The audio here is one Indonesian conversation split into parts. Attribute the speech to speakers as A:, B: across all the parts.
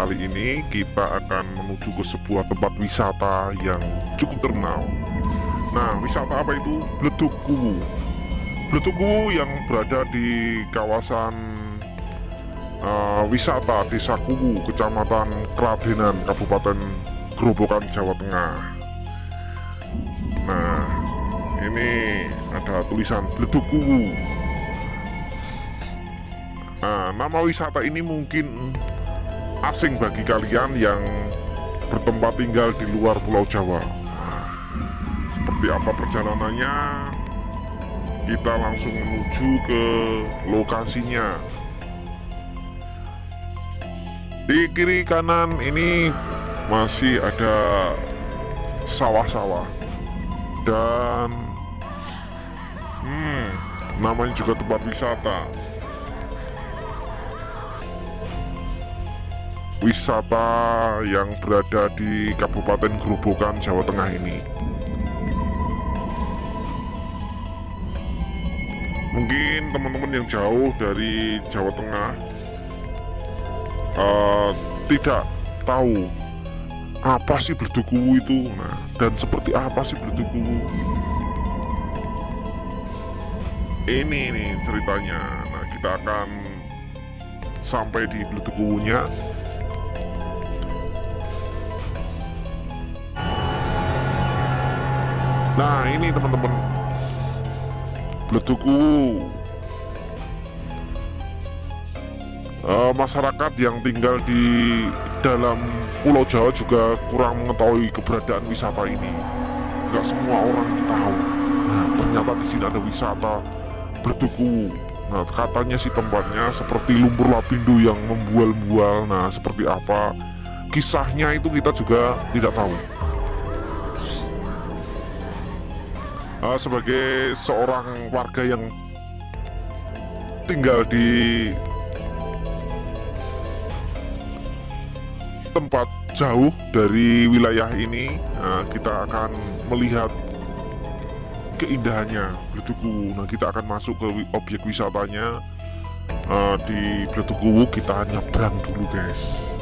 A: kali ini kita akan menuju ke sebuah tempat wisata yang cukup terkenal. Nah, wisata apa itu? Bledug Kuwu. Bledug Kuwu yang berada di kawasan wisata Desa Kuwu, Kecamatan Kladenan, Kabupaten Grobogan, Jawa Tengah. Nah, ini ada tulisan Bledug Kuwu. Nah, nama wisata ini mungkin asing bagi kalian yang bertempat tinggal di luar Pulau Jawa. Nah, seperti apa perjalanannya? Kita langsung menuju ke lokasinya. Di kiri kanan ini masih ada sawah-sawah dan namanya juga tempat wisata. Wisata yang berada di Kabupaten Grobogan, Jawa Tengah ini. Mungkin teman-teman yang jauh dari Jawa Tengah tidak tahu apa sih Bledug Kuwu itu, dan seperti apa sih Bledug Kuwu. Ini nih ceritanya. Nah, kita akan sampai di Bledug Kuwunya. Nah, ini teman-teman, Bledug Kuwu. Masyarakat yang tinggal di dalam Pulau Jawa juga kurang mengetahui keberadaan wisata ini. Nggak semua orang tahu. Nah, ternyata di sini ada wisata Bledug Kuwu. Nah, katanya sih tempatnya seperti lumpur lapindo yang membual-bual. Nah, seperti apa kisahnya itu kita juga tidak tahu. Sebagai seorang warga yang tinggal di tempat jauh dari wilayah ini, kita akan melihat keindahannya Bledug Kuwu. Nah, kita akan masuk ke objek wisatanya. Di Bledug Kuwu kita nyebrang dulu, guys.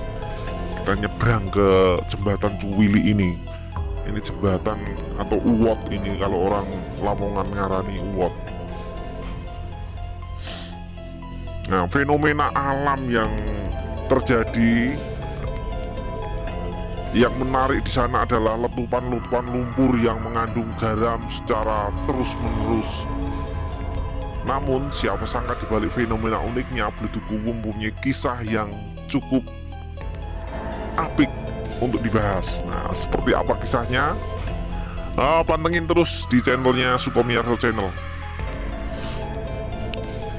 A: Kita nyebrang ke jembatan Cuwili ini. Ini jembatan atau uwot ini, kalau orang Lamongan ngarani uwot. Nah, fenomena alam yang terjadi yang menarik di sana adalah letupan-letupan lumpur yang mengandung garam secara terus-menerus. Namun, siapa sangka di balik fenomena uniknya, Bledug Kuwu mempunyai kisah yang cukup apik untuk dibahas. Nah, seperti apa kisahnya? Pantengin terus di channelnya Sukomiarso Channel.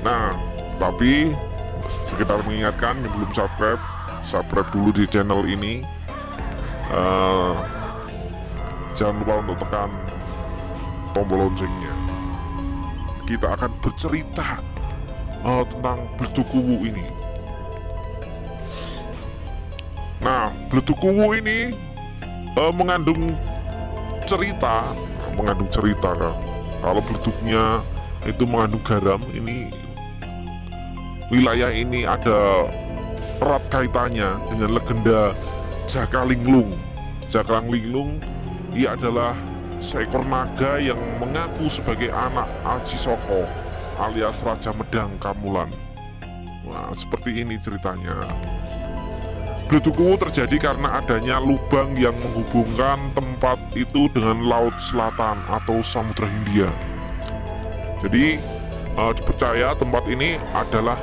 A: Nah, tapi sekitar mengingatkan yang belum subscribe dulu di channel ini. Jangan lupa untuk tekan tombol loncengnya. Kita akan bercerita tentang Bledug Kuwu ini. Nah, Bledug Kuwu ini mengandung cerita kan. Kalau bledugnya itu mengandung garam, ini wilayah ini ada erat kaitannya dengan legenda Jaka Linglung. Jaka Linglung, ia adalah seekor naga yang mengaku sebagai anak Aji Soko alias Raja Medang Kamulan. Wah, seperti ini ceritanya. Bledug Kuwu terjadi karena adanya lubang yang menghubungkan tempat itu dengan Laut Selatan atau Samudra Hindia. Jadi dipercaya tempat ini adalah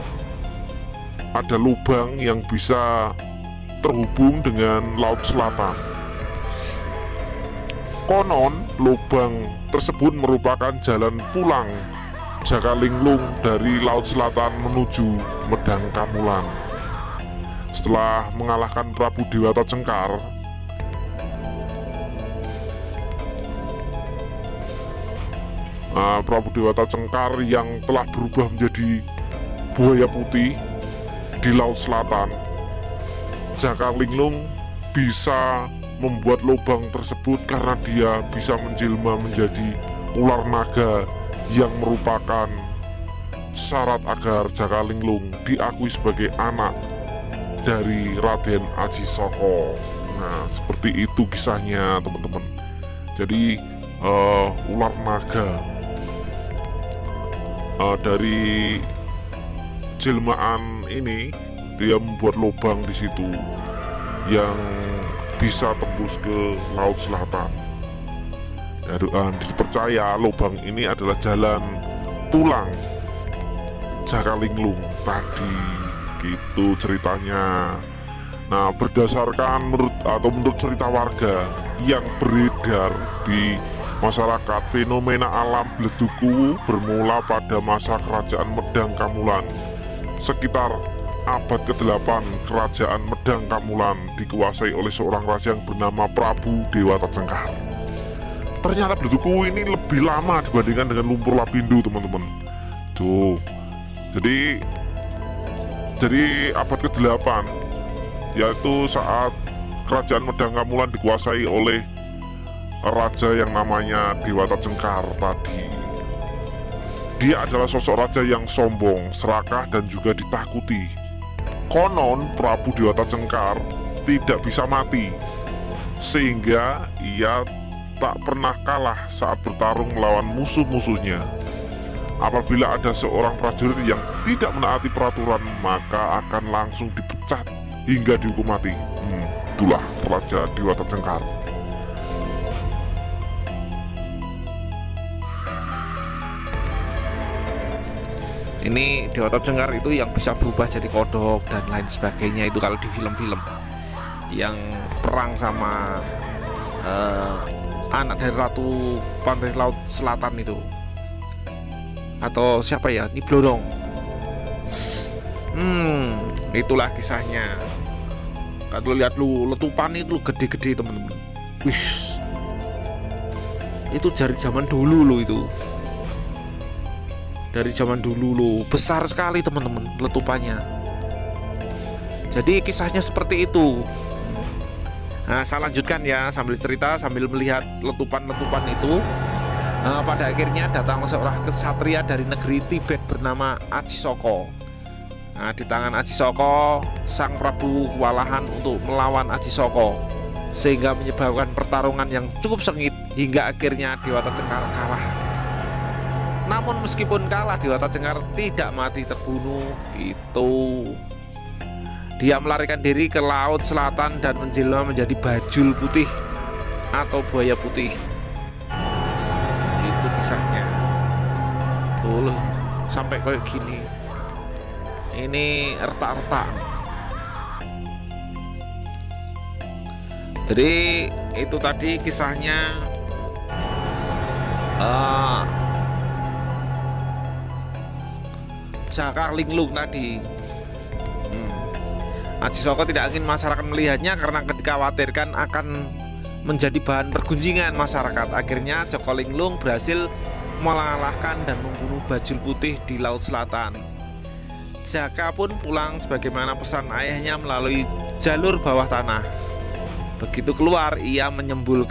A: ada lubang yang bisa terhubung dengan Laut Selatan. Konon lubang tersebut merupakan jalan pulang Jaka Linglung dari Laut Selatan menuju Medang Kamulan. Setelah mengalahkan Prabu Dewata Cengkar, Prabu Dewata Cengkar yang telah berubah menjadi buaya putih di Laut Selatan, Jaka Linglung bisa membuat lubang tersebut karena dia bisa menjelma menjadi ular naga yang merupakan syarat agar Jaka Linglung diakui sebagai anak dari Raden Ajisoko. Nah, seperti itu kisahnya teman-teman. Jadi ular naga dari jelmaan ini dia membuat lubang di situ yang bisa tembus ke laut selatan. Dipercaya lubang ini adalah jalan pulang Jakalinglung tadi, gitu ceritanya. Nah, berdasarkan menurut cerita warga yang beredar di masyarakat, fenomena alam Bledukuwu bermula pada masa kerajaan Medang Kamulan. Sekitar abad ke-8, kerajaan Medang Kamulan dikuasai oleh seorang raja yang bernama Prabu Dewata Cengkar. Ternyata Bledukuwu ini lebih lama dibandingkan dengan Lumpur Lapindo, teman-teman. Tuh. Jadi abad ke-8, yaitu saat kerajaan Medang Kamulan dikuasai oleh raja yang namanya Dewata Cengkar tadi. Dia adalah sosok raja yang sombong, serakah, dan juga ditakuti. Konon Prabu Dewata Cengkar tidak bisa mati, sehingga ia tak pernah kalah saat bertarung melawan musuh-musuhnya. Apabila ada seorang prajurit yang tidak menaati peraturan, maka akan langsung dipecat hingga dihukum mati. Itulah Raja Dewata Cengkar.
B: Ini Dewata Cengkar itu yang bisa berubah jadi kodok dan lain sebagainya. Itu kalau di film-film yang perang sama anak dari Ratu Pantai Laut Selatan itu, atau siapa ya, Niblodong. Itulah kisahnya. Kalau lihat letupan itu gede-gede, teman-teman. Wih, itu dari zaman dulu loh itu. Dari zaman dulu loh, besar sekali teman-teman letupannya. Jadi kisahnya seperti itu. Nah, saya lanjutkan ya, sambil cerita sambil melihat letupan-letupan itu. Pada akhirnya datang seorang kesatria dari negeri Tibet bernama Ajisoko. Nah, di tangan Ajisoko, sang Prabu kewalahan untuk melawan Ajisoko, sehingga menyebabkan pertarungan yang cukup sengit hingga akhirnya Dewata Cengkar kalah. Namun meskipun kalah, Dewata Cengkar tidak mati terbunuh. Dia melarikan diri ke laut selatan dan menjelma menjadi bajul putih atau buaya putih. Itu kisahnya. Tuh, sampai kayak gini. Ini retak-retak. Jadi itu tadi kisahnya. Jakalinglung tadi. Ajisoko tidak ingin masyarakat melihatnya karena dikhawatirkan akan menjadi bahan pergunjingan masyarakat. Akhirnya Jakalinglung berhasil mengalahkan dan membunuh bajul putih di Laut Selatan. Jaka pun pulang sebagaimana pesan ayahnya melalui jalur bawah tanah. Begitu keluar, ia menyembul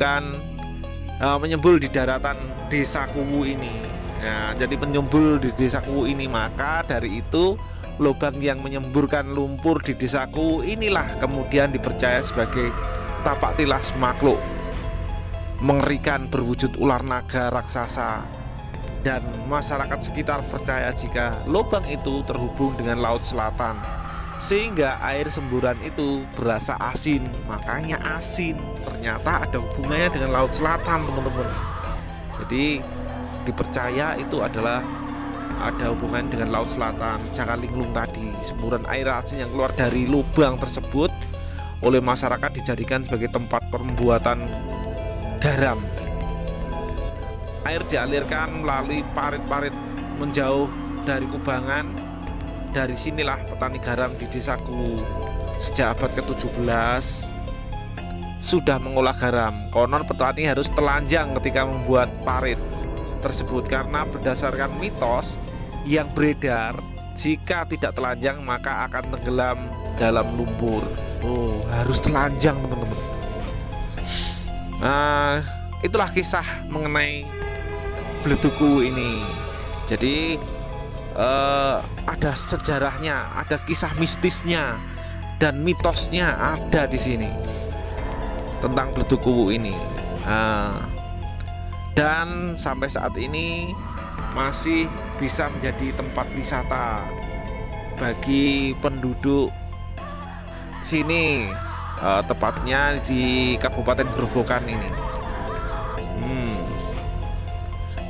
B: di daratan Desa Kuwu ini. Nah, jadi penyembul di Desa Kuwu ini, maka dari itu lubang yang menyemburkan lumpur di Desa Kuwu inilah kemudian dipercaya sebagai tapak tilas makhluk mengerikan berwujud ular naga raksasa, dan masyarakat sekitar percaya jika lubang itu terhubung dengan Laut Selatan sehingga air semburan itu berasa asin. Makanya asin, ternyata ada hubungannya dengan Laut Selatan, teman-teman. Jadi dipercaya itu adalah ada hubungan dengan Laut Selatan. Jakalinglung tadi, semburan air asin yang keluar dari lubang tersebut oleh masyarakat dijadikan sebagai tempat pembuatan garam. Air dialirkan melalui parit-parit menjauh dari kubangan. Dari sinilah petani garam di Desa Kuwu sejak abad ke-17 sudah mengolah garam. Konon petani harus telanjang ketika membuat parit tersebut karena berdasarkan mitos yang beredar, jika tidak telanjang maka akan tenggelam dalam lumpur. Harus telanjang, teman-teman. Nah, itulah kisah mengenai Bledukuwu ini. Jadi ada sejarahnya, ada kisah mistisnya, dan mitosnya ada di sini tentang Bledukuwu ini. Dan sampai saat ini masih bisa menjadi tempat wisata bagi penduduk sini, tepatnya di Kabupaten Grobogan ini.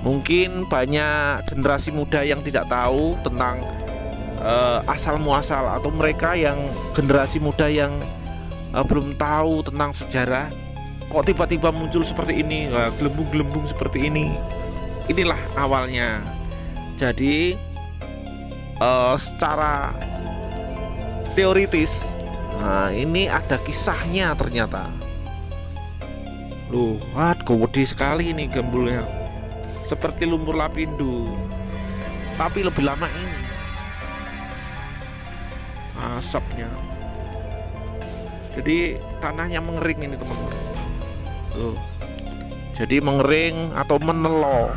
B: Mungkin banyak generasi muda yang tidak tahu tentang asal muasal, atau mereka yang generasi muda yang belum tahu tentang sejarah, kok tiba-tiba muncul seperti ini, gelembung-gelembung seperti ini. Inilah awalnya. Jadi secara teoritis, ini ada kisahnya ternyata. Loh, gede sekali ini gembulnya, seperti lumpur lapindo, tapi lebih lama ini asapnya. Jadi tanahnya mengering ini teman-teman. Tuh. Jadi mengering atau menelo.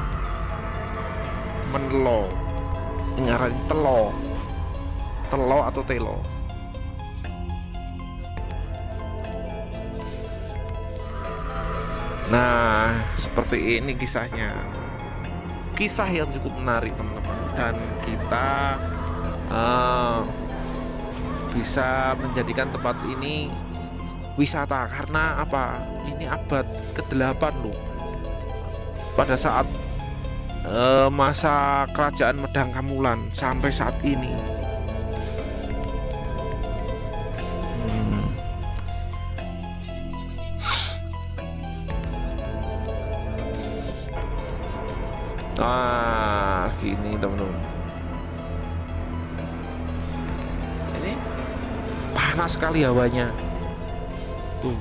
B: Ngaran telo atau telo. Nah, seperti ini kisahnya. Kisah yang cukup menarik teman-teman, dan kita bisa menjadikan tempat ini wisata karena apa? Ini abad ke-8 loh. Pada saat masa kerajaan Medang Kamulan sampai saat ini. Gini teman-teman. Ini panas sekali hawanya. Tuh,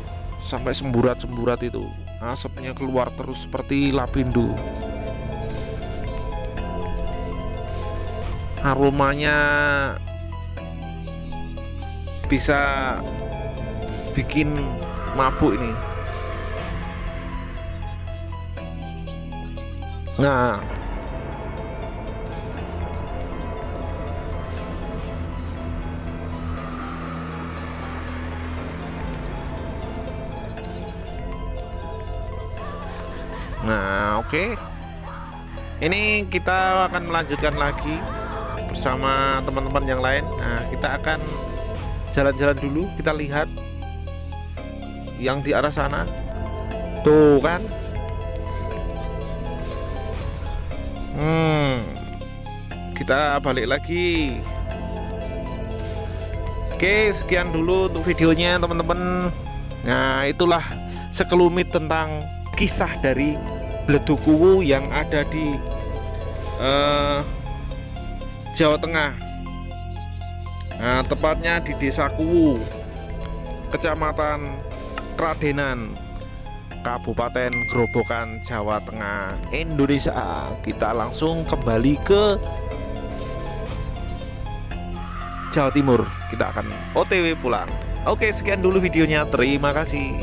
B: sampai semburat-semburat itu. Asapnya keluar terus seperti lapindo. Aromanya bisa bikin mabuk ini. Nah, oke. Ini kita akan melanjutkan lagi bersama teman-teman yang lain. Nah, kita akan jalan-jalan dulu. Kita lihat yang di arah sana. Tuh kan. Kita balik lagi. Oke, sekian dulu untuk videonya teman-teman. Nah, itulah sekelumit tentang kisah dari Bledukuwu yang ada di Jawa Tengah. Nah, tepatnya di Desa Kuwu, Kecamatan Kradenan, Kabupaten Grobogan, Jawa Tengah, Indonesia. Kita langsung kembali ke Jawa Timur. Kita akan OTW pulang. Oke, sekian dulu videonya. Terima kasih.